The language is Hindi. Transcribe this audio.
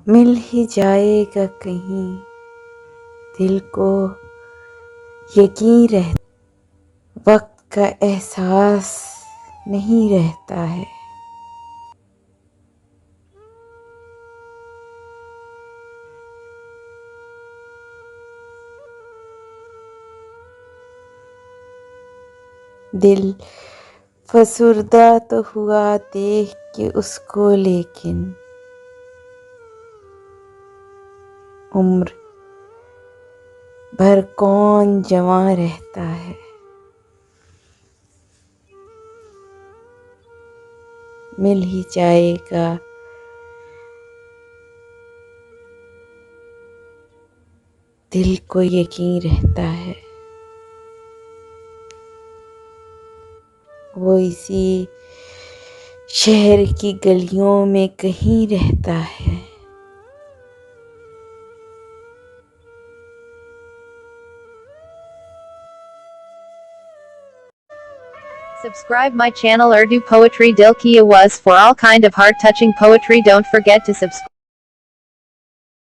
मिल ही जाएगा कहीं, दिल को यकीन रह, वक्त का एहसास नहीं रहता है। दिल फसुर्दा तो हुआ देख के उसको, लेकिन उम्र भर कौन जवां रहता है। मिल ही जाएगा दिल को यकीन रहता है, वो इसी शहर की गलियों में कहीं रहता है। Subscribe my channel Urdu Poetry Dil Ki Awaz for all kind of heart touching poetry. Don't forget to subscribe.